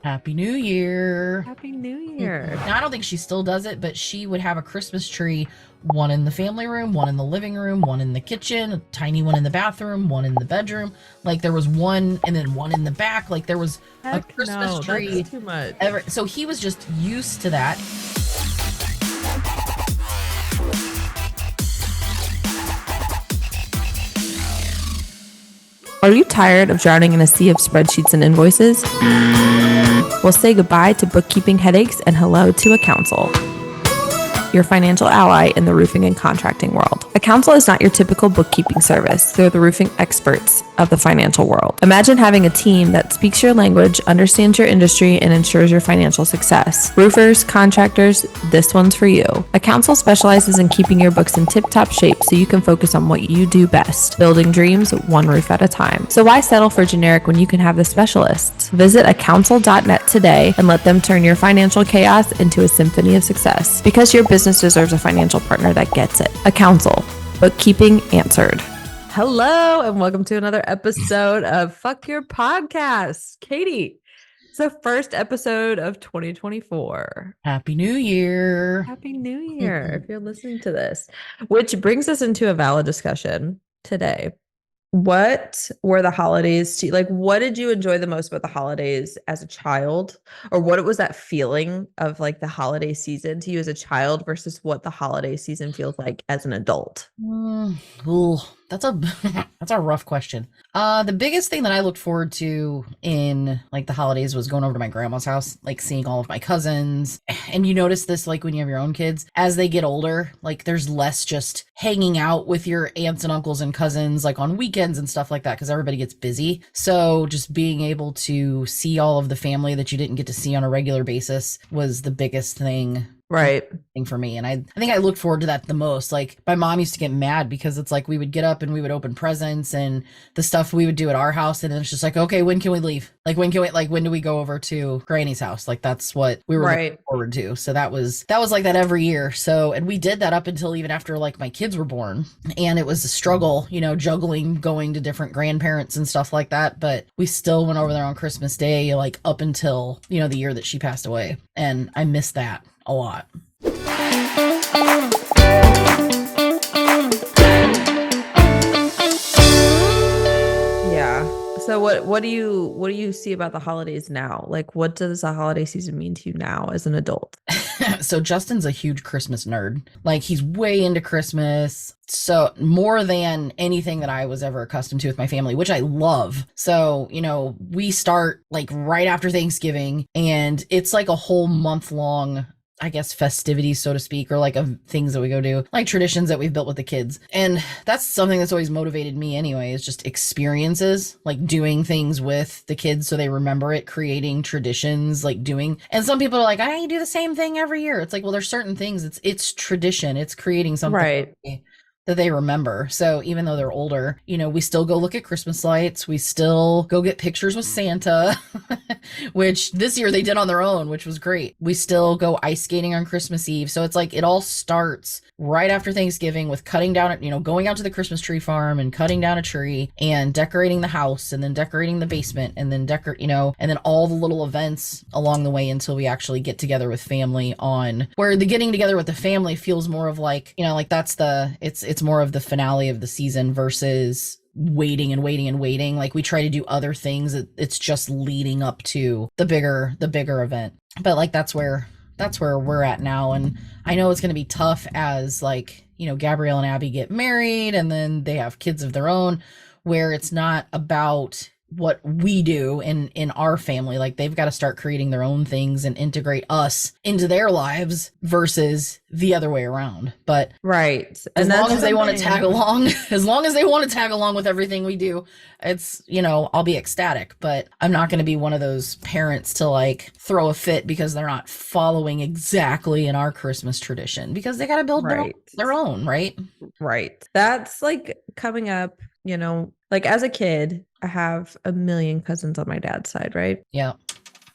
Happy New Year. Happy New Year. Now, I don't think she still does it, but she would have a Christmas tree, one in the family room, one in the living room, one in the kitchen, a tiny one in the bathroom, one in the bedroom. Like there was one and then one in the back. Like there was a Christmas tree. That's too much. So he was just used to that. Are you tired of drowning in a sea of spreadsheets and invoices? Well, say goodbye to bookkeeping headaches and hello to a council, your financial ally in the roofing and contracting world. A council is not your typical bookkeeping service. They're the roofing experts of the financial world. Imagine having a team that speaks your language, understands your industry, and ensures your financial success. Roofers, contractors, this one's for you. A council specializes in keeping your books in tip-top shape so you can focus on what you do best, building dreams one roof at a time. So why settle for generic when you can have the specialists? Visit acouncil.net today and let them turn your financial chaos into a symphony of success. Because your business deserves a financial partner that gets it. A council. Bookkeeping answered. Hello, and welcome to another episode of Fuck Your Podcast. Katie, it's the first episode of 2024. Happy New Year. Happy New Year, if you're listening to this. Which brings us into a valid discussion today. What were the holidays to you? Like, what did you enjoy the most about the holidays as a child? Or what was that feeling of like the holiday season to you as a child versus what the holiday season feels like as an adult? That's a rough question. The biggest thing that I looked forward to in like the holidays was going over to my grandma's house, like seeing all of my cousins. And you notice this like when you have your own kids, as they get older, like there's less just hanging out with your aunts and uncles and cousins like on weekends and stuff like that because everybody gets busy. So just being able to see all of the family that you didn't get to see on a regular basis was the biggest thing. Right. For me. And I think I looked forward to that the most. Like my mom used to get mad because it's like we would get up and we would open presents and the stuff we would do at our house. And then it's just like, okay, when can we leave? Like when do we go over to Granny's house? Like that's what we were looking forward to. So that was like that every year. So, and we did that up until even after like my kids were born. And it was a struggle, juggling, going to different grandparents and stuff like that. But we still went over there on Christmas Day, like up until, the year that she passed away. And I miss that a lot. Yeah. So what do you see about the holidays now? Like what does the holiday season mean to you now as an adult? So Justin's a huge Christmas nerd. Like he's way into Christmas. So more than anything that I was ever accustomed to with my family, which I love. So, we start like right after Thanksgiving and it's like a whole month long, I guess, festivities, so to speak, or like of things that we go do, like traditions that we've built with the kids. And that's something that's always motivated me anyway, is just experiences, like doing things with the kids so they remember it, creating traditions, like doing. And some people are like, I do the same thing every year. It's like, well, there's certain things, it's tradition. It's creating something that they remember. So even though they're older, we still go look at Christmas lights. We still go get pictures with Santa, which this year they did on their own, which was great. We still go ice skating on Christmas Eve. So it's like, it all starts right after Thanksgiving with cutting down, going out to the Christmas tree farm and cutting down a tree and decorating the house and then decorating the basement and then and then all the little events along the way until we actually get together with family on where the getting together with the family feels more of like, like that's it's more of the finale of the season versus waiting and waiting and waiting. Like we try to do other things. It's just leading up to the bigger event. But like that's where we're at now. And I know it's going to be tough as like, Gabrielle and Abby get married and then they have kids of their own where it's not about what we do in our family. Like they've got to start creating their own things and integrate us into their lives versus the other way around. But as long as they want to tag along with everything we do, it's, I'll be ecstatic, but I'm not going to be one of those parents to like throw a fit because they're not following exactly in our Christmas tradition because they got to build their own, right? Right. That's like coming up, like as a kid, I have a million cousins on my dad's side, right? Yeah.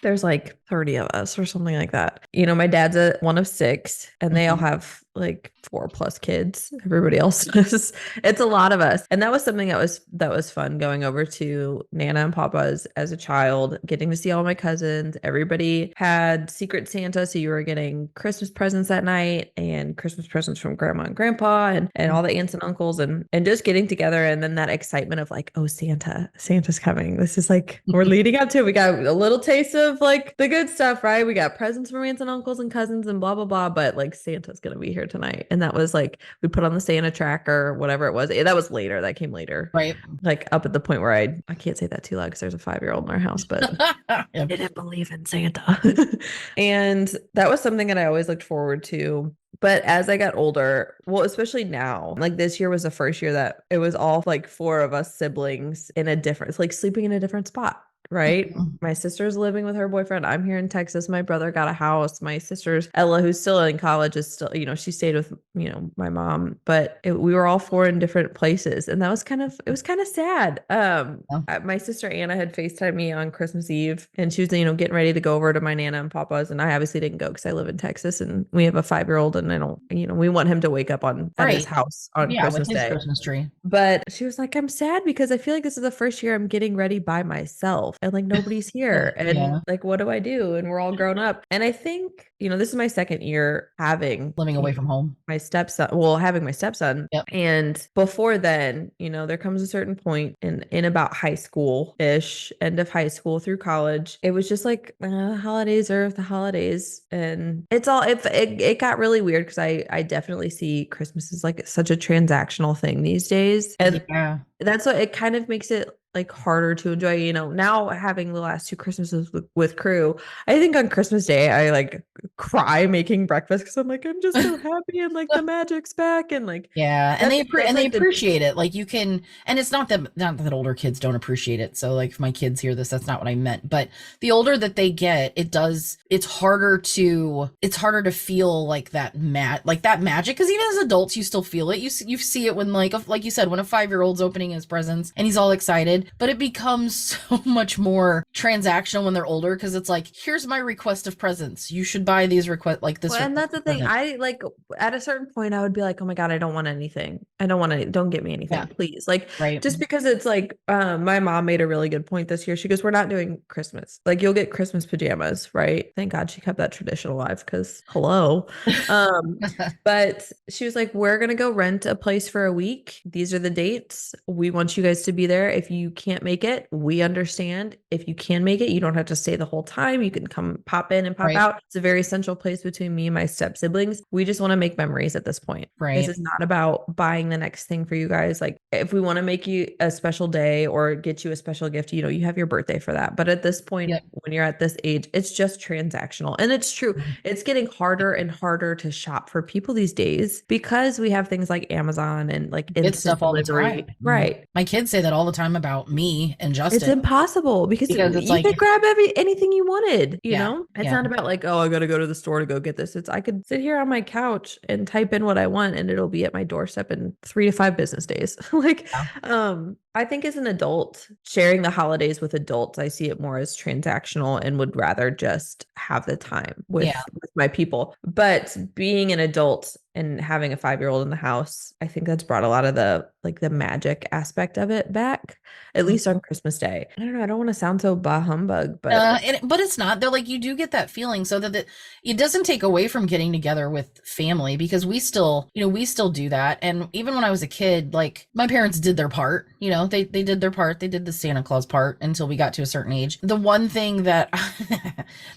There's like 30 of us or something like that. My dad's one of 6 and they all have like 4+ kids. Everybody else does. It's a lot of us. And that was something that was fun, going over to Nana and Papa's as a child, getting to see all my cousins. Everybody had Secret Santa, so you were getting Christmas presents that night and Christmas presents from grandma and grandpa and all the aunts and uncles, and just getting together. And then that excitement of like, oh, Santa's coming. This is like, we're leading up to it. We got a little taste of like the good stuff, right? We got presents from aunts and uncles and cousins and blah, blah, blah. But like Santa's going to be here tonight. And that was like, we put on the Santa tracker, whatever it was. That was later. That came later. Right. Like up at the point where I can't say that too loud because there's a 5-year-old in our house, but I didn't believe in Santa. And that was something that I always looked forward to. But as I got older, well, especially now, like this year was the first year that it was all like 4 of us siblings in a different, like sleeping in a different spot. Right. My sister's living with her boyfriend. I'm here in Texas. My brother got a house. My sister's Ella, who's still in college, is still, she stayed with, my mom, but we were all 4 in different places. And that was it was kind of sad. My sister Anna had FaceTimed me on Christmas Eve, and she was, getting ready to go over to my Nana and Papa's. And I obviously didn't go because I live in Texas and we have a 5-year-old, and I don't, we want him to wake up at his house on Christmas with his Day. Christmas tree. But she was like, I'm sad because I feel like this is the first year I'm getting ready by myself. And like nobody's here. And like, what do I do? And we're all grown up. And I think, this is my 2nd year living away from home. My stepson, having my stepson. Yep. And before then, there comes a certain point in about high school-ish, end of high school through college. It was just like holidays are the holidays. And it got really weird because I definitely see Christmas as like such a transactional thing these days. And that's what it kind of makes it like harder to enjoy, now having the last 2 Christmases with crew. I think on Christmas Day, I like cry making breakfast because I'm like, I'm just so happy and like the magic's back and like, and they appreciate it. Like you can, and it's not that older kids don't appreciate it. So like if my kids hear this, that's not what I meant, but the older that they get, it's harder to feel like that magic. Cause even as adults, you still feel it. You see it when like you said, when a 5-year-old's opening his presents and he's all excited. But it becomes so much more transactional when they're older because it's like, here's my request of presents. You should buy these like this. Well, and that's the thing. I like at a certain point, I would be like, oh my God, I don't want anything. Don't get me anything, please. Like, just because it's like, my mom made a really good point this year. She goes, we're not doing Christmas. Like you'll get Christmas pajamas, right? Thank God she kept that tradition alive because hello. But she was like, we're going to go rent a place for a week. These are the dates. We want you guys to be there. If you can't make it, we understand. If you can make it, you don't have to stay the whole time. You can come pop in and pop out. It's a very central place between me and my step siblings. We just want to make memories at this point. Right. This is not about buying the next thing for you guys. Like if we want to make you a special day or get you a special gift, you have your birthday for that. But at this point, when you're at this age, it's just transactional. And it's true. It's getting harder and harder to shop for people these days because we have things like Amazon and like instant stuff all delivery. the time. Right. My kids say that all the time about me and Justin. It's impossible because you could grab anything you wanted, you know? It's not about like, oh, I got to go to the store to go get this. It's I could sit here on my couch and type in what I want and it'll be at my doorstep in 3 to 5 business days. I think as an adult, sharing the holidays with adults, I see it more as transactional and would rather just have the time with my people. But being an adult and having a 5-year-old in the house, I think that's brought a lot of the magic aspect of it back, at least on Christmas Day. I don't know. I don't want to sound so bah humbug, but but it's not. They're like, you do get that feeling so that it doesn't take away from getting together with family because we still do that. And even when I was a kid, like my parents did their part, they did their part. They did the Santa Claus part until we got to a certain age. The one thing that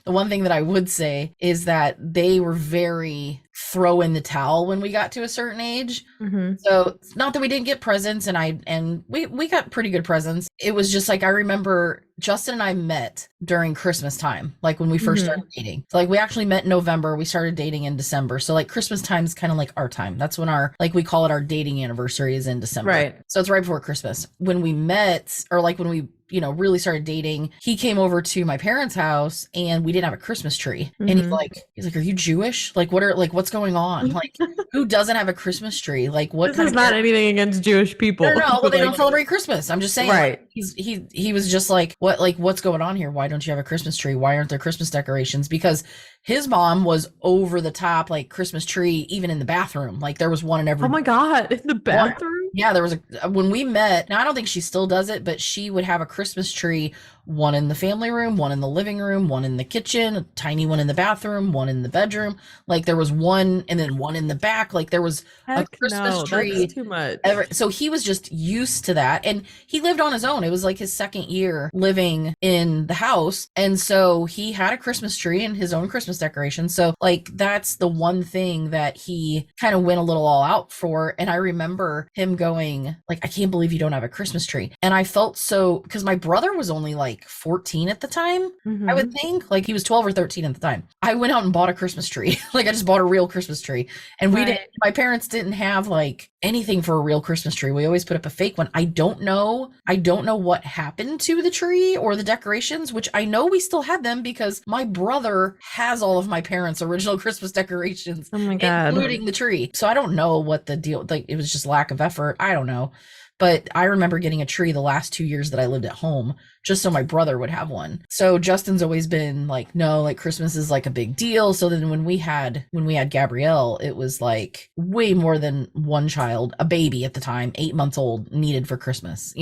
I would say is that they were very throw in the towel when we got to a certain age. Mm-hmm. So it's not that we didn't get presents and we got pretty good presents. It was just like, I remember Justin and I met during Christmas time, like when we first started dating. So like we actually met in November. We started dating in December. So like Christmas time is kind of like our time. That's when we call it our dating anniversary is in December. Right. So it's right before Christmas. When we met, or like when we really started dating, he came over to my parents' house and we didn't have a Christmas tree. And he's like, are you Jewish? Like, what's going on? Like, who doesn't have a Christmas tree? Like, what This kind is of not anything against Jewish people. No, well, they don't celebrate Christmas. I'm just saying, right. He was just like, what's going on here? Why don't you have a Christmas tree? Why aren't there Christmas decorations? Because his mom was over the top, like Christmas tree, even in the bathroom. Like there was one in every. Oh my God, in the bathroom? Yeah, there was when we met. Now I don't think she still does it, but she would have a Christmas tree, one in the family room, one in the living room, one in the kitchen, a tiny one in the bathroom, one in the bedroom. Like there was one, and then one in the back. Like there was a Christmas tree. That's too much. So he was just used to that, and he lived on his own. It was like his second year living in the house, and so he had a Christmas tree and his own Christmas decoration. So like that's the one thing that he kind of went a little all out for. And I remember him going like, I can't believe you don't have a Christmas tree. And I felt so, because my brother was only like 14 at the time. I would think like he was 12 or 13 at the time. I went out and bought a Christmas tree. Like I just bought a real Christmas tree, and my parents didn't have like anything for a real Christmas tree. We always put up a fake one. I don't know what happened to the tree or the decorations, which I know we still had them because my brother has all of my parents' original Christmas decorations, oh my God, including the tree. So I don't know what the deal, like it was just lack of effort. I don't know. But I remember getting a tree the last 2 years that I lived at home, just so my brother would have one. So Justin's always been like, no, like Christmas is like a big deal. So then when we had Gabrielle, it was like way more than one child, a baby at the time, 8 months old, needed for Christmas,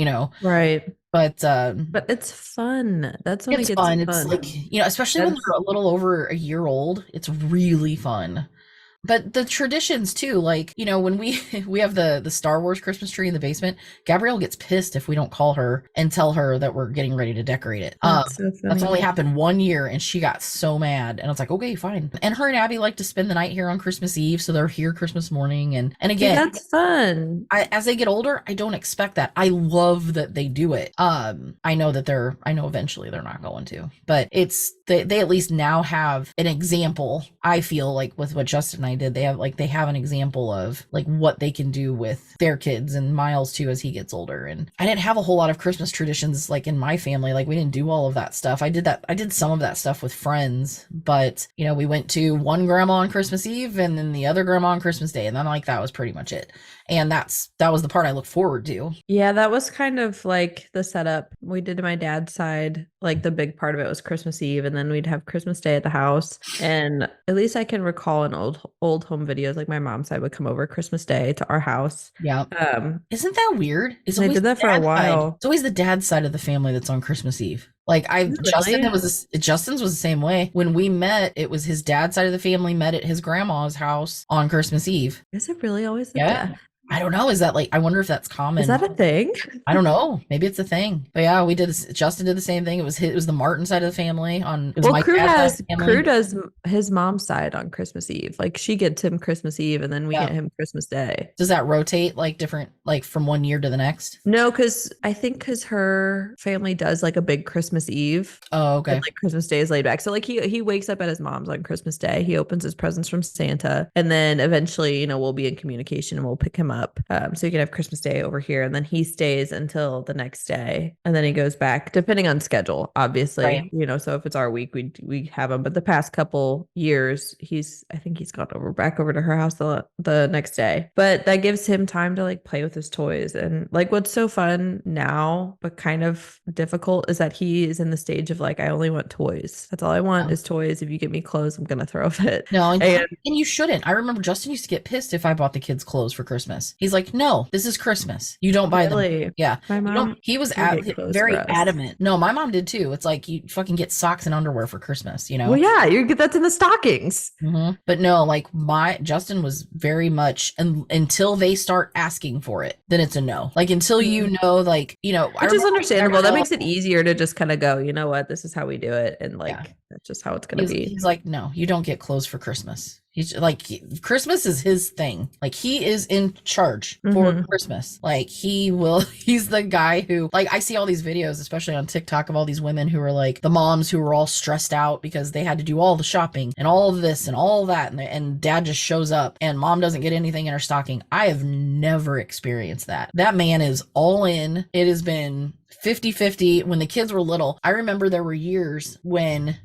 Right. But it's fun. That's when it's fun. It's like, especially when they're a little over a year old, it's really fun. But the traditions too, like, when we have the Star Wars Christmas tree in the basement, Gabrielle gets pissed if we don't call her and tell her that we're getting ready to decorate it. That's only happened 1 year, and she got so mad. And I was like, okay, fine. And her and Abby like to spend the night here on Christmas Eve, so they're here Christmas morning. And again, that's fun. As they get older, I don't expect that. I love that they do it. I know eventually they're not going to, but they at least now have an example. I feel like with what Justin and I did, they have an example of like what they can do with their kids, and Miles too as he gets older. And I didn't have a whole lot of Christmas traditions like in my family. Like we didn't do all of that stuff. I did some of that stuff with friends, but we went to one grandma on Christmas Eve and then the other grandma on Christmas Day, and then like that was pretty much it. And that was the part I look forward to. Yeah, that was kind of like the setup we did to my dad's side. Like the big part of it was Christmas Eve, and then we'd have Christmas Day at the house. And at least I can recall in old home videos, like my mom's side would come over Christmas Day to our house. Yeah. Isn't that weird? They did that for a while. It's always the dad's side of the family that's on Christmas Eve. Like Justin's was the same way. When we met, it was his dad's side of the family met at his grandma's house on Christmas Eve. Is it really always the dad? I don't know. Is that like, I wonder if that's common. Is that a thing? I don't know. Maybe it's a thing. But yeah, we did this. Justin did the same thing. It was the Martin side of the family Crew does his mom's side on Christmas Eve. Like she gets him Christmas Eve and then we get him Christmas Day. Does that rotate like different, like from 1 year to the next? No, because her family does like a big Christmas Eve. Oh, okay. And like Christmas Day is laid back. So like he wakes up at his mom's on Christmas Day. He opens his presents from Santa, and then eventually, we'll be in communication and we'll pick him up. So you can have Christmas Day over here, and then he stays until the next day, and then he goes back depending on schedule, obviously. Right. So if it's our week, we have him. But the past couple years, I think he's gone back over to her house the next day. But that gives him time to like play with his toys. And like what's so fun now, but kind of difficult, is that he is in the stage of like, I only want toys. That's all I want is toys. If you get me clothes, I'm gonna throw a fit. No, and you shouldn't. I remember Justin used to get pissed if I bought the kids clothes for Christmas. He's like, no, this is Christmas. You don't buy them. Yeah. My mom, he was very adamant. No, my mom did too. It's like you fucking get socks and underwear for Christmas, Well, yeah, that's in the stockings. Mm-hmm. But no, like Justin was very much, until they start asking for it, then it's a no. Like until which is understandable. That makes it easier to just kind of go, you know what, this is how we do it, and like that's just how it's gonna be. He's like, no, you don't get clothes for Christmas. He's like Christmas is his thing. Like he is in charge for Christmas. Like he's the guy who, like, I see all these videos, especially on TikTok, of all these women who are like the moms who are all stressed out because they had to do all the shopping and all of this and all that, and dad just shows up and mom doesn't get anything in her stocking. I have never experienced that. That man is all in. It has been 50-50. When the kids were little, I remember there were years when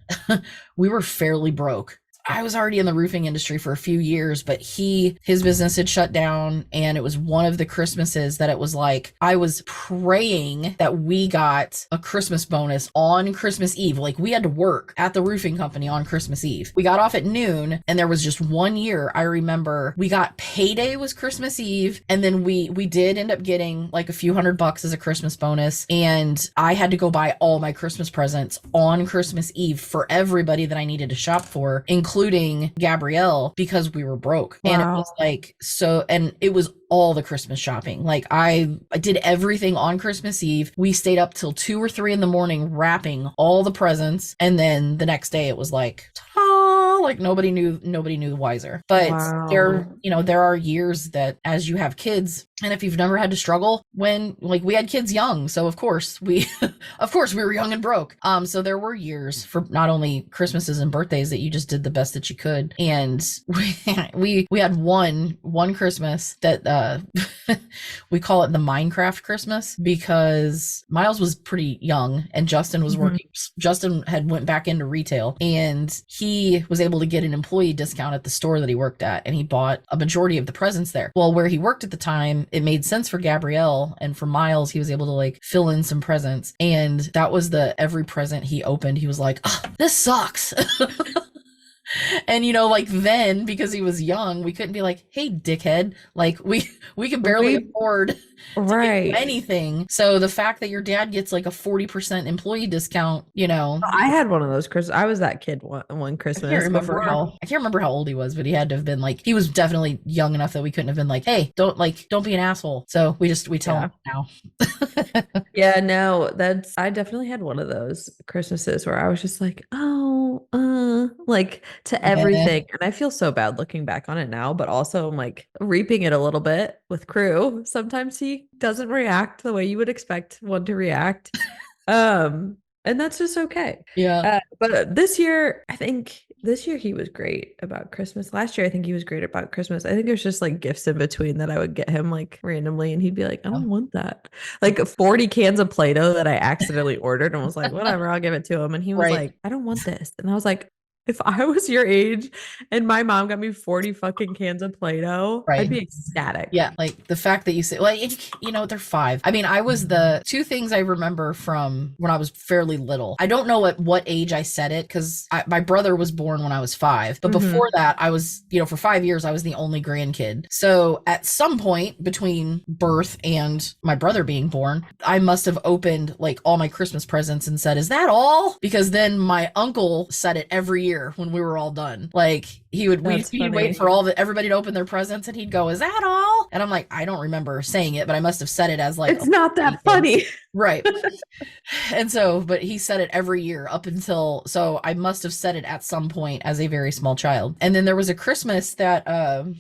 we were fairly broke. I was already in the roofing industry for a few years, but his business had shut down, and it was one of the Christmases that it was like, I was praying that we got a Christmas bonus on Christmas Eve. Like, we had to work at the roofing company on Christmas Eve. We got off at noon, and there was just one year I remember we got payday was Christmas Eve, and then we did end up getting like a few $100 as a Christmas bonus, and I had to go buy all my Christmas presents on Christmas Eve for everybody that I needed to shop for, including Gabrielle, because we were broke. Wow. And it was like, so, and it was all the Christmas shopping. Like I did everything on Christmas Eve. We stayed up till 2 or 3 in the morning wrapping all the presents, and then the next day it was like, ta-da! Like nobody knew the wiser. But there are years that as you have kids, and if you've never had to struggle, when, like, we had kids young, so of course we were young and broke. So there were years for not only Christmases and birthdays that you just did the best that you could. And we had one Christmas that we call it the Minecraft Christmas, because Miles was pretty young and Justin was working. Justin had went back into retail, and he was able to get an employee discount at the store that he worked at, and he bought a majority of the presents there. Well, where he worked at the time, it made sense for Gabrielle, and for Miles, he was able to like fill in some presents. And that was every present he opened, he was like, oh, this sucks. And like then, because he was young, we couldn't be like, hey, dickhead, like we could barely afford to do anything. So the fact that your dad gets like a 40% employee discount, I had one of those Christmas. I was that kid one Christmas. I can't remember how old he was, but he had to have been like, he was definitely young enough that we couldn't have been like, hey, don't be an asshole. So we tell him now. Yeah, no, I definitely had one of those Christmases where I was just like, like to everything. And I feel so bad looking back on it now, but also I'm like reaping it a little bit with Crew. Sometimes he doesn't react the way you would expect one to react. And that's just okay. Yeah. But this year he was great about Christmas. Last year, I think he was great about Christmas. I think there's just like gifts in between that I would get him like randomly, and he'd be like, I don't want that. Like 40 cans of Play-Doh that I accidentally ordered, and was like, whatever, I'll give it to him. And he was like, I don't want this. And I was like, if I was your age and my mom got me 40 fucking cans of Play-Doh, I'd be ecstatic. Yeah. Like the fact that you say, like, they're 5. I mean, I was the 2 things I remember from when I was fairly little. I don't know at what age I said it, because my brother was born when I was 5. But before that, I was, for 5 years, I was the only grandkid. So at some point between birth and my brother being born, I must have opened like all my Christmas presents and said, is that all? Because then my uncle said it every year when we were all done. Like he'd wait for everybody to open their presents, and he'd go, is that all? And I'm like, I don't remember saying it, but I must have said it as like, it's not that funny. Right. And so, but he said it every year up until, so I must have said it at some point as a very small child. And then there was a Christmas that,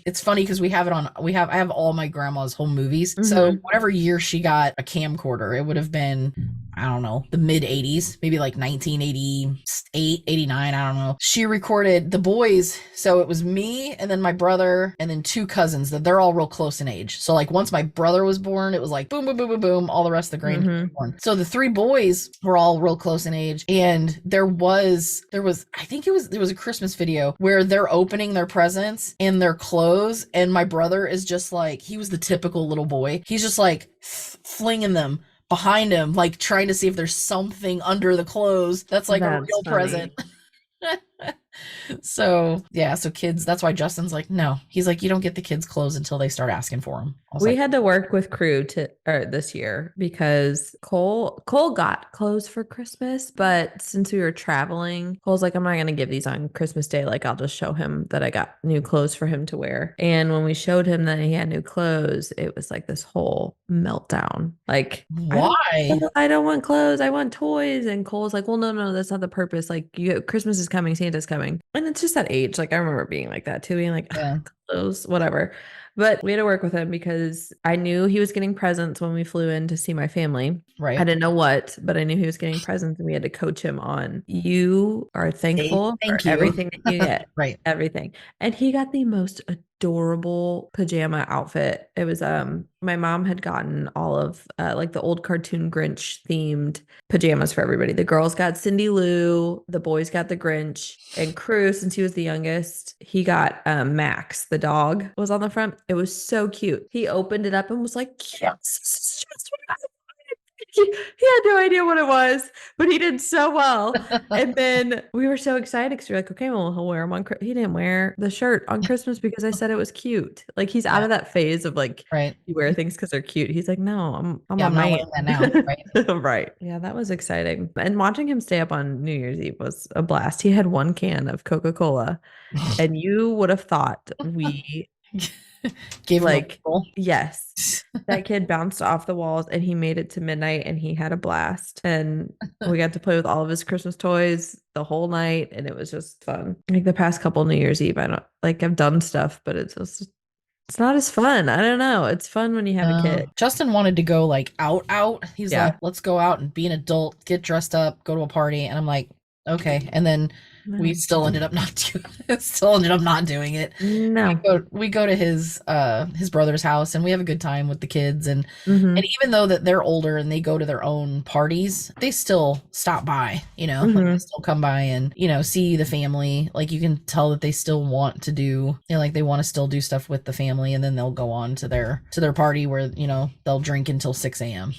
it's funny because I have all my grandma's home movies. So whatever year she got a camcorder, it would have been, I don't know, the mid 80s, maybe like 1988, 89. I don't know. She recorded the boys. So it was me and then my brother and then 2 cousins that they're all real close in age. So like once my brother was born, it was like boom, boom, boom, boom, boom, all the rest of the grandkids were born. So the 3 boys were all real close in age. And there was, I think there was a Christmas video where they're opening their presents in their clothes. And my brother is just like, he was the typical little boy. He's just like flinging them behind him, like trying to see if there's something under the clothes that's like a real present. So yeah, so kids, that's why Justin's like, no, he's like, you don't get the kids clothes until they start asking for them. We had to work with Crew this year because Cole got clothes for Christmas, but since we were traveling, Cole's like, I'm not gonna give these on Christmas Day. Like, I'll just show him that I got new clothes for him to wear. And when we showed him that he had new clothes, it was like this whole meltdown. Like, why? I don't want clothes, I want toys. And Cole's like, well, no, that's not the purpose. Like, Christmas is coming, Santa's coming. And it's just that age. Like I remember being like that too, being like, Yeah. clothes, whatever. But we had to work with him because I knew he was getting presents when we flew in to see my family. I Right. didn't know what, but I knew he was getting presents and we had to coach him on you are thankful for Thank you. everything that you get. Right. Everything. And he got the most adorable pajama outfit. It was my mom had gotten all of like the old cartoon Grinch themed pajamas for everybody. The girls got Cindy Lou, the boys got the Grinch, and Crew, since he was the youngest, he got Max, the dog, was on the front. It was so cute. He opened it up and was like, yes, this is just what I wanted. He had no idea what it was, but he did so well. And then we were so excited because we were like, okay, well, he'll wear them on. He didn't wear the shirt on Christmas because I said it was cute. Like he's out of that phase of like, Right. you wear things because they're cute. He's like, no, I'm Yeah, a I'm not man. wearing that now. Right. Right. Yeah, that was exciting. And watching him stay up on New Year's Eve was a blast. He had one can of Coca-Cola, and you would have thought we Gave him a like, roll. yes, that kid bounced off the walls and he made it to midnight and he had a blast. And we got to play with all of his Christmas toys the whole night. And it was just fun. Like the past couple New Year's Eve, I don't like, I've done stuff, but it's not as fun. I don't know. It's fun when you have a kid. Justin wanted to go like out. He's Yeah. like, let's go out and be an adult, get dressed up, go to a party. And I'm like, okay. And then we still ended up not doing it. No. We go to his brother's house and we have a good time with the kids and Mhm. and even though that they're older and they go to their own parties, they still stop by, you know, like Mhm. they still come by and, you know, see the family. Like you can tell that they still want to do, you know, like they want to still do stuff with the family and then they'll go on to their party where, you know, they'll drink until 6 a.m.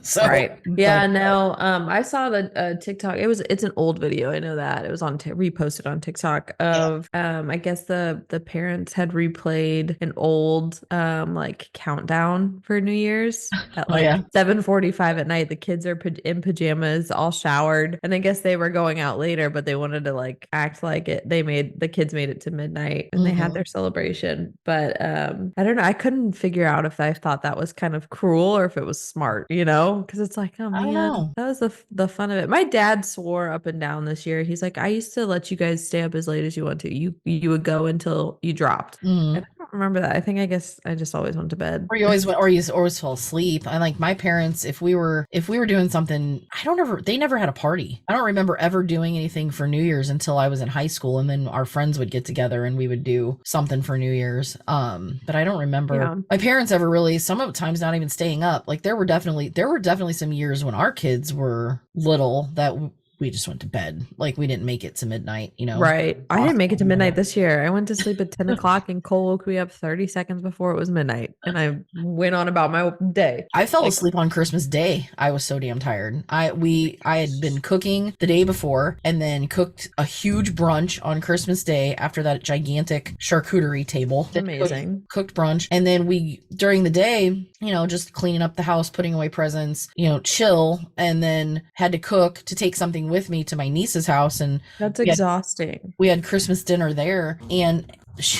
So Right. Yeah, but no. I saw the TikTok. It's an old video. I know that. It was on reposted on TikTok of I guess the parents had replayed an old like countdown for New Year's at Oh, like yeah. 7:45 at night. The kids are in pajamas, all showered. And I guess they were going out later, but they wanted to like act like it. The kids made it to midnight and they had Mhm. their celebration. But I don't know. I couldn't figure out if I thought that was kind of cruel or if it was smart, you know? Because it's like, oh I don't man, know. that was the fun of it. My dad swore up and down this year. He's like, I used to let you guys stay up as late as you want to. You would go until you dropped. Mhm. And I don't remember that. I guess I just always went to bed. Or you always fell asleep. I like my parents, if we were doing something, they never had a party. I don't remember ever doing anything for New Year's until I was in high school and then our friends would get together and we would do something for New Year's. But I don't remember my parents ever really some of the times not even staying up. Like there were definitely some years when our kids were little that we just went to bed. Like we didn't make it to midnight, you know. Right. I didn't make it to midnight this year. I went to sleep at 10 o'clock and Cole woke me up 30 seconds before it was midnight. And I went on about my day. I fell asleep on Christmas Day. I was so damn tired. I had been cooking the day before and then cooked a huge brunch on Christmas Day after that gigantic charcuterie table. Amazing. Cooked brunch. And then we, during the day, you know, just cleaning up the house, putting away presents, you know, chill, and then had to cook to take something with me to my niece's house. And that's exhausting. We had Christmas dinner there and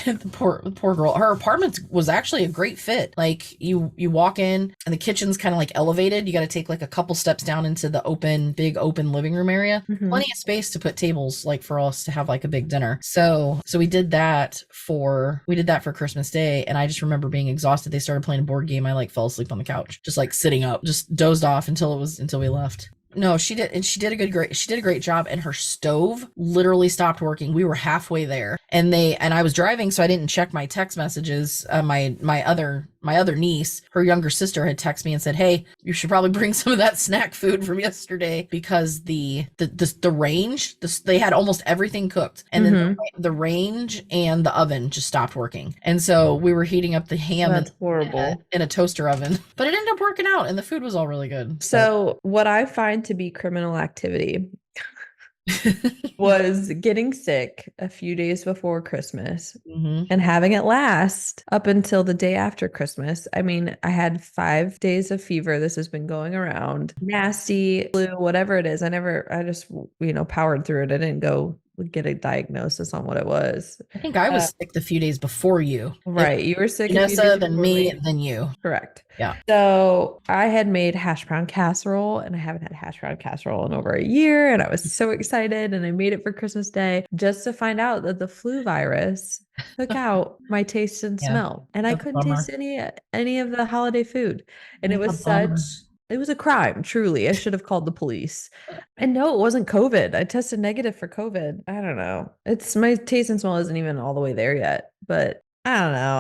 the poor girl, her apartment was actually a great fit. Like you walk in and the kitchen's kind of like elevated. You got to take like a couple steps down into the big open living room area. Plenty of space to put tables like for us to have like a big dinner. So we did that for Christmas Day. And I just remember being exhausted. They started playing a board game. I like fell asleep on the couch, just like sitting up, just dozed off until we left. No, she did, and she did a great job. And her stove literally stopped working. We were halfway there, and I was driving, so I didn't check my text messages. My other niece, her younger sister, had texted me and said, "Hey, you should probably bring some of that snack food from yesterday because the range, they had almost everything cooked, and then the range and the oven just stopped working, and so we were heating up the ham in a toaster oven, but it ended up working out, and the food was all really good." So what I find to be criminal activity was getting sick a few days before Christmas and having it last up until the day after Christmas. I mean, I had 5 days of fever. This has been going around. Nasty, flu, whatever it is. I just, powered through it. I didn't go get a diagnosis on what it was. I think I was sick the few days before you. Right. You were sick. Vanessa, then me, then you. Correct. Yeah. So I had made hash brown casserole, and I haven't had hash brown casserole in over a year. And I was so excited, and I made it for Christmas Day just to find out that the flu virus took out my taste and smell. And I couldn't taste any of the holiday food. And it was it was a crime, truly. I should have called the police. And no, it wasn't COVID. I tested negative for COVID. I don't know. It's my taste and smell isn't even all the way there yet, but I don't know.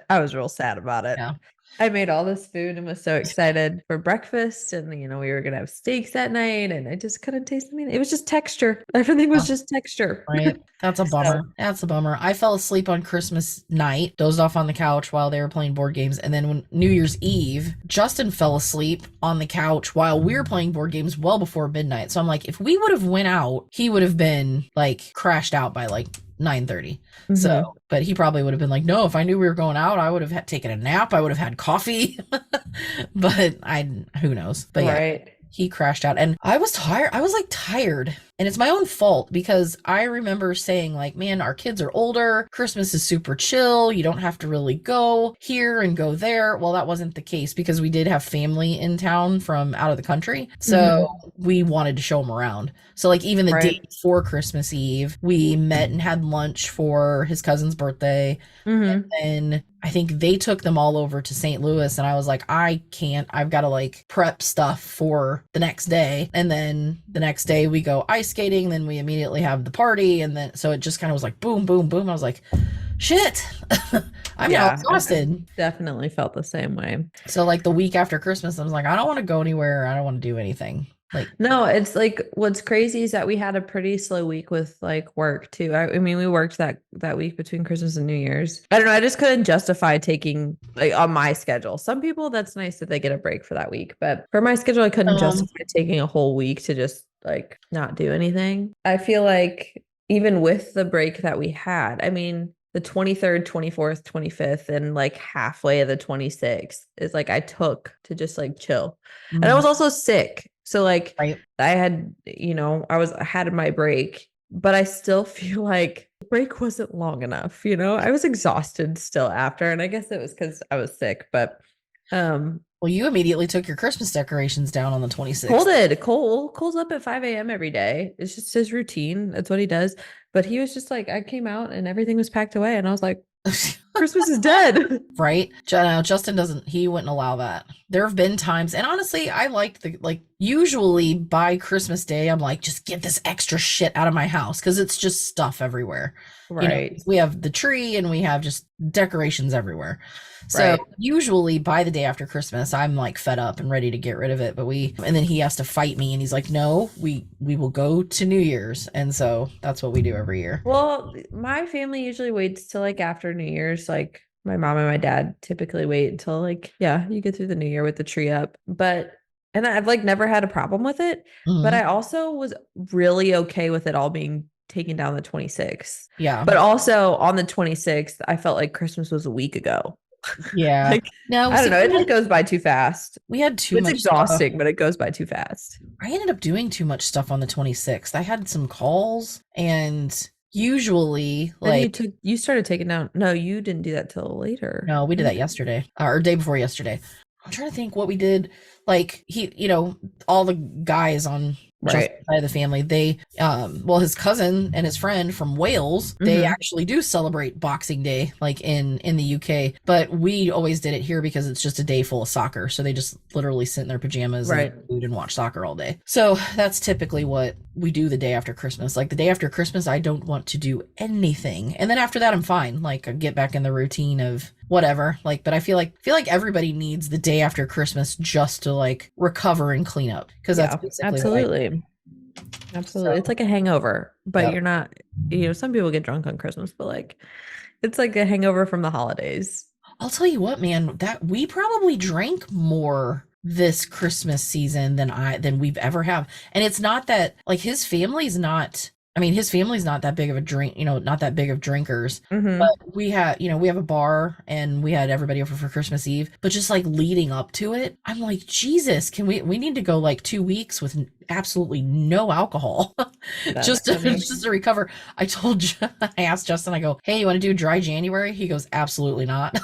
I was real sad about it. Yeah. I made all this food and was so excited for breakfast, and we were gonna have steaks that night, and I just couldn't taste the meat. It was just texture. Everything was just texture. Right. That's a bummer. That's a bummer. I fell asleep on Christmas night, dozed off on the couch while they were playing board games, and then when New Year's Eve, Justin fell asleep on the couch while we were playing board games well before midnight. So I'm like, if we would have went out, he would have been like crashed out by like 9:30. So, but he probably would have been like, no, if I knew we were going out, I would have taken a nap. I would have had coffee, but who knows? But yeah, he crashed out, and I was tired. I was like tired, and it's my own fault because I remember saying like, man, our kids are older. Christmas is super chill. You don't have to really go here and go there. Well, that wasn't the case because we did have family in town from out of the country. So we wanted to show them around. So like even the day before Christmas Eve, we met and had lunch for his cousin's birthday. And then I think they took them all over to St. Louis, and I was like, I've got to like prep stuff for the next day. And then the next day we go ice skating, then we immediately have the party. And then, so it just kind of was like, boom, boom, boom. I was like, shit, I'm now exhausted. Definitely felt the same way. So like the week after Christmas, I was like, I don't want to go anywhere. I don't want to do anything. Like, no, it's like, what's crazy is that we had a pretty slow week with like work too. I mean, we worked that week between Christmas and New Year's. I don't know. I just couldn't justify taking like on my schedule. Some people, that's nice that they get a break for that week, but for my schedule, I couldn't justify taking a whole week to just like not do anything. I feel like even with the break that we had, I mean, the 23rd, 24th, 25th, and like halfway of the 26th is like I took to just like chill. And I was also sick. So like I had, I had my break, but I still feel like the break wasn't long enough. I was exhausted still after. And I guess it was because I was sick, but well, you immediately took your Christmas decorations down on the 26th. Cole's up at 5 a.m. every day. It's just his routine. That's what he does. But he was just like, I came out and everything was packed away. And I was like, Christmas is dead. Right. Justin he wouldn't allow that. There have been times, and honestly, I liked usually by Christmas Day, I'm like, just get this extra shit out of my house because it's just stuff everywhere. Right. We have the tree and we have just decorations everywhere. So usually by the day after Christmas, I'm like fed up and ready to get rid of it. And then he has to fight me and he's like, no, we will go to New Year's. And so that's what we do every year. Well, my family usually waits till like after New Year's. Like my mom and my dad typically wait until like, you get through the New Year with the tree up. And I've like never had a problem with it. But I also was really okay with it all being taken down the 26th. Yeah. But also on the 26th, I felt like Christmas was a week ago. Yeah. I don't know. It just goes by too fast. We had too much. It's exhausting, but it goes by too fast. I ended up doing too much stuff on the 26th. I had some calls, and usually you started taking down. No, you didn't do that till later. No, we did that yesterday or day before yesterday. I'm trying to think what we did. Like all the guys on side of the family, they his cousin and his friend from Wales, they actually do celebrate Boxing Day like in the UK, but we always did it here because it's just a day full of soccer, so they just literally sit in their pajamas and food and watch soccer all day. So that's typically what we do the day after Christmas. Like the day after Christmas, I don't want to do anything, and then after that I'm fine. Like I get back in the routine of whatever, like, but I feel like everybody needs the day after Christmas just to like recover and clean up, because that's basically absolutely. It's like a hangover, but you're not, some people get drunk on Christmas, but like it's like a hangover from the holidays. I'll tell you what, man, that we probably drank more this Christmas season than we've ever have. And it's not that like his family's not I mean, his family's not that big of a drink, not that big of drinkers. Mm-hmm. But we had, we have a bar and we had everybody over for Christmas Eve. But just like leading up to it, I'm like, Jesus, we need to go like 2 weeks with absolutely no alcohol just to recover. I asked Justin, I go, hey, you want to do dry January? He goes, absolutely not.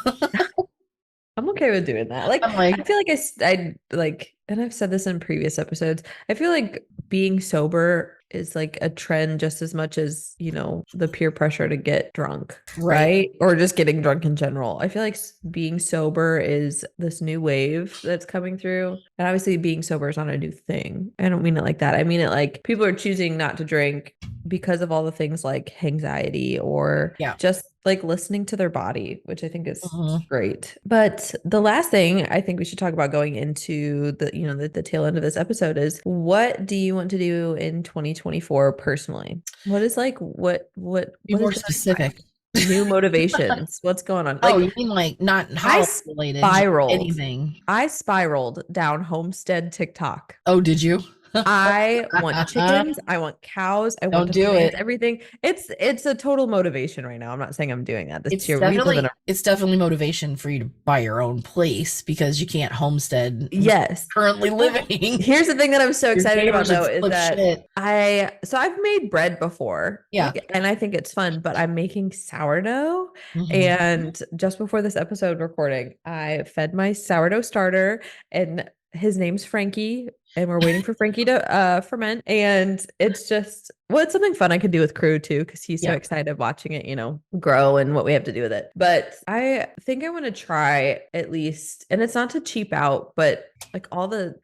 I'm okay with doing that. Like, I'm like, I feel like I like, and I've said this in previous episodes, I feel like being sober is like a trend just as much as, the peer pressure to get drunk, right? Or just getting drunk in general. I feel like being sober is this new wave that's coming through. And obviously being sober is not a new thing. I don't mean it like that. I mean it like people are choosing not to drink because of all the things like anxiety or just like listening to their body, which I think is great. But the last thing I think we should talk about going into the tail end of this episode is, what do you want to do in 2024 personally? What is like, what be more specific. New motivations. What's going on? Like, you mean like not holiday related, anything? I spiraled down homestead TikTok. Oh, did you? I want chickens. I want cows. I want to plant everything. It's a total motivation right now. I'm not saying I'm doing that this year. It's definitely motivation for you to buy your own place because you can't homestead. Yes, currently living. Here's the thing that I'm so excited about though is that I've made bread before. Yeah, and I think it's fun. But I'm making sourdough, and just before this episode recording, I fed my sourdough starter, and his name's Frankie. And we're waiting for Frankie to ferment. And it's just, it's something fun I could do with Crew too, because he's so excited watching it, grow and what we have to do with it. But I think I want to try at least, and it's not to cheap out, but like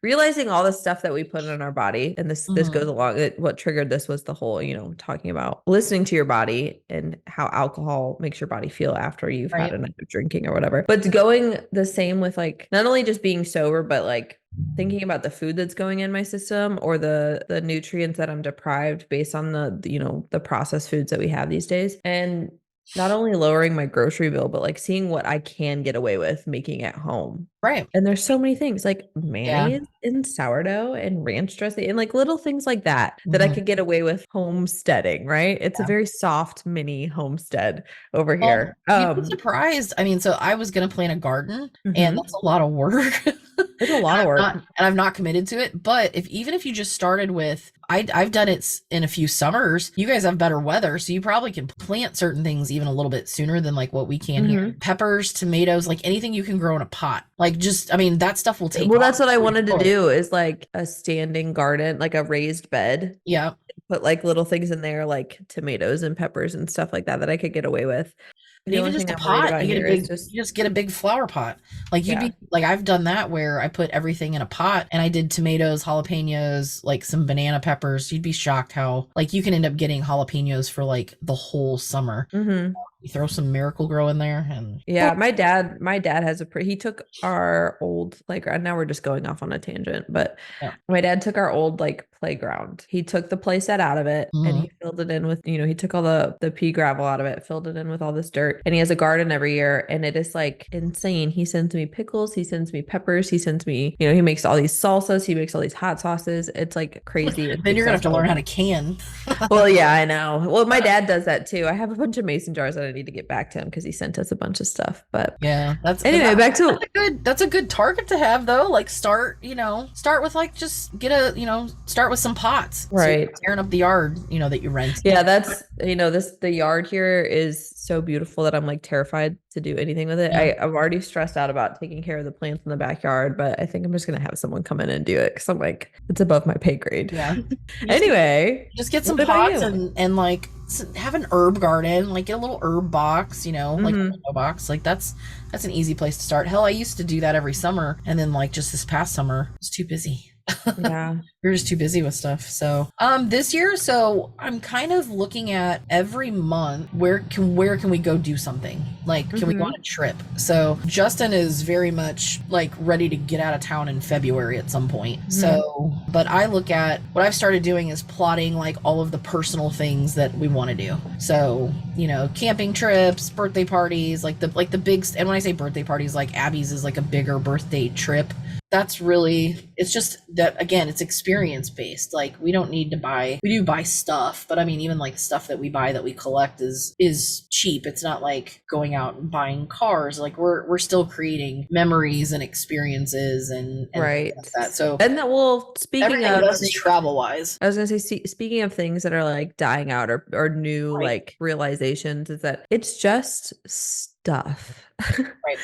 realizing all the stuff that we put in our body. And this goes along. What triggered this was the whole, talking about listening to your body and how alcohol makes your body feel after you've had a night of drinking or whatever. But going the same with like, not only just being sober, but like thinking about the food that's going in my system or the nutrients that I'm deprived based on the processed foods that we have these days. And not only lowering my grocery bill, but like seeing what I can get away with making at home. Right. And there's so many things like mayonnaise and sourdough and ranch dressing and like little things like that I could get away with homesteading, right? It's a very soft mini homestead over here. You'd be surprised. I mean, so I was going to plant a garden and that's a lot of work. It's a lot of work. And I've not committed to it. But even if you just started with, I've done it in a few summers. You guys have better weather, so you probably can plant certain things even a little bit sooner than like what we can here. Peppers, tomatoes, like anything you can grow in a pot. Like that stuff will take. Well, that's what I wanted to do is like a standing garden, like a raised bed. Yeah. Put like little things in there, like tomatoes and peppers and stuff like that I could get away with. Even just a pot, you just get a big flower pot. Like I've done that where I put everything in a pot and I did tomatoes, jalapenos, like some banana peppers. You'd be shocked how like you can end up getting jalapenos for like the whole summer. You throw some Miracle Grow in there and my dad has he took our old playground. Now we're just going off on a tangent, but my dad took our old like playground. He took the play set out of it and he filled it in with, he took all the pea gravel out of it, filled it in with all this dirt, and he has a garden every year and it is like insane. He sends me pickles, he sends me peppers, he sends me, he makes all these salsas, he makes all these hot sauces. It's like crazy. Then you're gonna have to learn how to can. Well, yeah, I know. Well, my dad does that too. I have a bunch of mason jars that I need to get back to him because he sent us a bunch of stuff. But that's a good target to have though. Like start with like just start with some pots, right? So tearing up the yard, that you rent. Yeah, that's the yard here is so beautiful that I'm like terrified to do anything with it. I'm already stressed out about taking care of the plants in the backyard, but I think I'm just gonna have someone come in and do it because I'm like, it's above my pay grade. Yeah. Anyway, just get some pots and like have an herb garden, like get a little herb box, like a window box. Like that's an easy place to start. Hell, I used to do that every summer, and then like just this past summer, I was too busy. Yeah. You're just too busy with stuff. So this year, I'm kind of looking at every month where can we go do something? Like can we go on a trip? So Justin is very much like ready to get out of town in February at some point. So but I look at what I've started doing is plotting like all of the personal things that we want to do. So camping trips, birthday parties, like the big, and when I say birthday parties, like Abby's is like a bigger birthday trip. that's really, it's just that, again, it's experience based. Like we don't need to buy, we do buy stuff, but I mean, even like stuff that we buy that we collect is cheap. It's not like going out and buying cars. Like we're still creating memories and experiences and right. like that. So, and that, well, speaking of travel wise, I was gonna say, speaking of things that are like dying out or new like realizations, is that it's just stuff. right.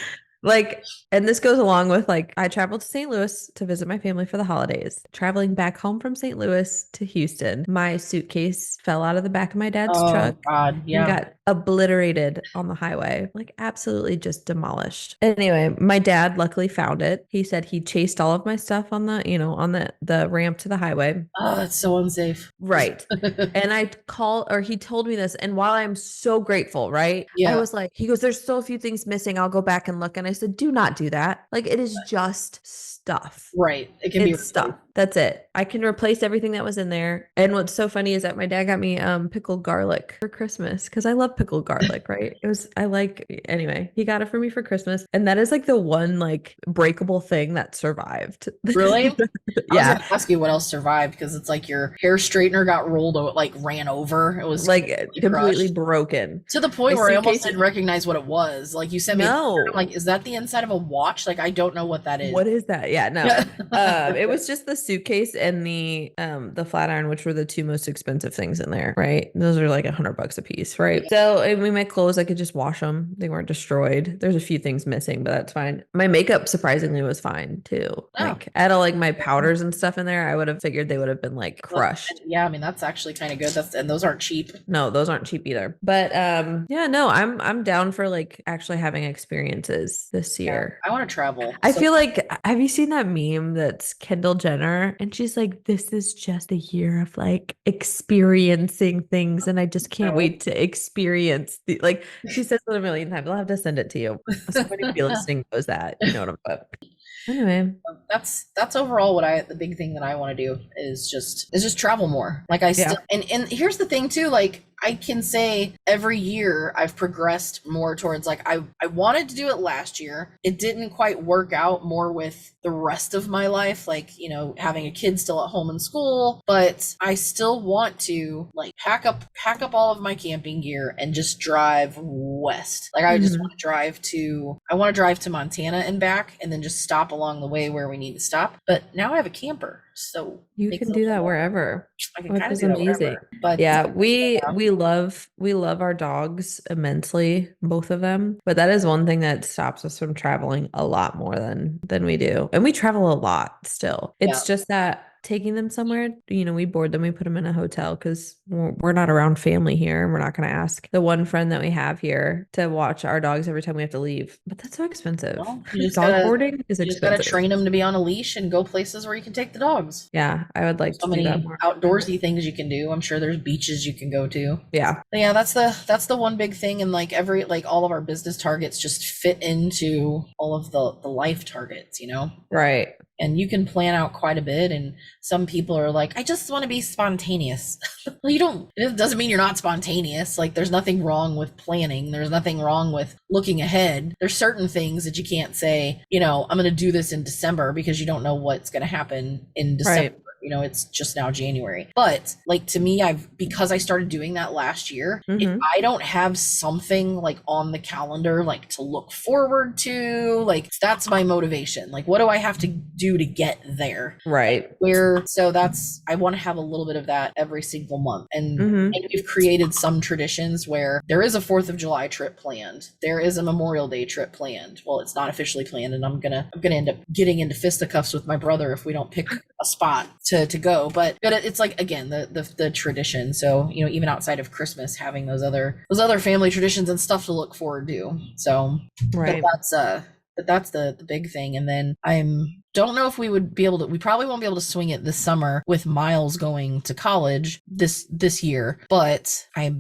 Like, and this goes along with like, I traveled to St. Louis to visit my family for the holidays. Traveling back home from St. Louis to Houston, my suitcase fell out of the back of my dad's truck. God, yeah. And got obliterated on the highway, like absolutely just demolished. Anyway, my dad luckily found it. He said he chased all of my stuff on the, on the ramp to the highway. Oh, that's so unsafe. Right. And he told me this. And while I'm so grateful, right? Yeah. I was like, he goes, there's so few things missing. I'll go back and look. And I said, do not do that. Like it is just stuff. Right. It can be stuff. That's it. I can replace everything that was in there. And what's so funny is that my dad got me pickled garlic for Christmas because I love pickled garlic, right? Anyway, he got it for me for Christmas. And that is like the one like breakable thing that survived. Really? Yeah. I was gonna ask you what else survived because it's like your hair straightner got ran over. It was like completely crushed. Broken. To the point where I almost didn't recognize what it was. Like you sent me, I'm like, is that the inside of a watch? Like I don't know what that is. What is that? Yeah, no. It was just the suitcase and the flat iron, which were the two most expensive things in there, right? Those are like $100 a piece, right? So I mean, my clothes, I could just wash them. They weren't destroyed. There's a few things missing, but that's fine. My makeup surprisingly was fine too. Like I had all like my powders and stuff in there. I would have figured they would have been like crushed. Yeah, I mean that's actually kind of good. And those aren't cheap. No, those aren't cheap either. But yeah, no, I'm down for like actually having experiences this year. I want to travel. I feel like, have you seen that meme that's Kendall Jenner? And she's like, this is just a year of like experiencing things. And I just can't wait to experience like she says it a million times. I'll have to send it to you. Somebody be listening knows that. You know what I'm about. Anyway, that's overall the big thing that I want to do is just travel more. Like I still, and here's the thing too, like I can say every year I've progressed more towards like I wanted to do it last year. It didn't quite work out more with the rest of my life, like, having a kid still at home in school, but I still want to like pack up all of my camping gear and just drive west. Like I just want to drive to Montana and back and then just stop along the way where we need to stop. But now I have a camper. So you can do that wherever. I can kind of do that wherever. But yeah, we love our dogs immensely, both of them. But that is one thing that stops us from traveling a lot more than we do. And we travel a lot still. It's just that taking them somewhere, we board them, we put them in a hotel because we're not around family here. And we're not going to ask the one friend that we have here to watch our dogs every time we have to leave. But that's so expensive. Well, dog boarding is expensive. You just got to train them to be on a leash and go places where you can take the dogs. Yeah, I would like to do that more. Outdoorsy things you can do. I'm sure there's beaches you can go to. Yeah. But yeah, that's the one big thing. And like all of our business targets just fit into all of the life targets, Right. And you can plan out quite a bit. And some people are like, I just want to be spontaneous. Well, it doesn't mean you're not spontaneous. Like there's nothing wrong with planning. There's nothing wrong with looking ahead. There's certain things that you can't say, I'm going to do this in December because you don't know what's going to happen in December. Right. It's just now January. But like to me, because I started doing that last year, if I don't have something like on the calendar, like to look forward to, like that's my motivation. Like, what do I have to do to get there? Right. I want to have a little bit of that every single month. And we've created some traditions where there is a 4th of July trip planned. There is a Memorial Day trip planned. Well, it's not officially planned, and I'm gonna end up getting into fisticuffs with my brother if we don't pick a spot to go. But it's like, again, the tradition. So, even outside of Christmas, having those other family traditions and stuff to look forward to. So right. But that's the big thing. And then don't know if we probably won't be able to swing it this summer with Miles going to college this year, but I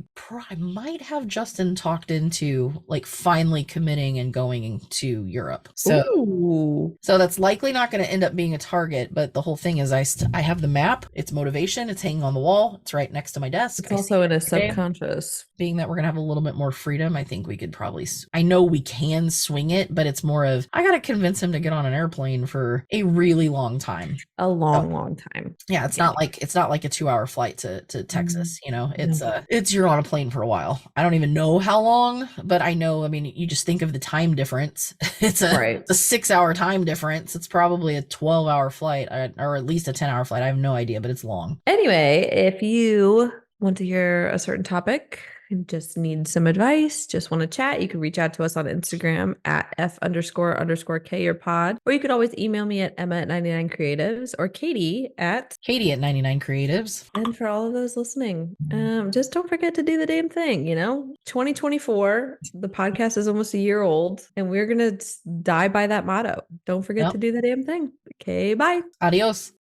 might have Justin talked into like finally committing and going to Europe. So that's likely not going to end up being a target, but the whole thing is I have the map. It's motivation. It's hanging on the wall. It's right next to my desk. It's also in a subconscious. Being that we're going to have a little bit more freedom, I think we could probably, I know we can swing it, but it's more of, I got to convince him to get on an airplane for for a really long time. A long time. Yeah, it's not like a 2-hour flight to Texas, you know. It's you're on a plane for a while. I don't even know how long, but I know, I mean, you just think of the time difference. It's a 6-hour time difference. It's probably a 12-hour flight or at least a 10-hour flight. I have no idea, but it's long. Anyway, if you want to hear a certain topic, just need some advice, just want to chat, you can reach out to us on Instagram at F__K your pod, or you could always email me at Emma@99creatives or Katy at 99creatives. And for all of those listening, just don't forget to do the damn thing. 2024, the podcast is almost a year old, and we're going to die by that motto. Don't forget to do the damn thing. Okay, bye. Adios.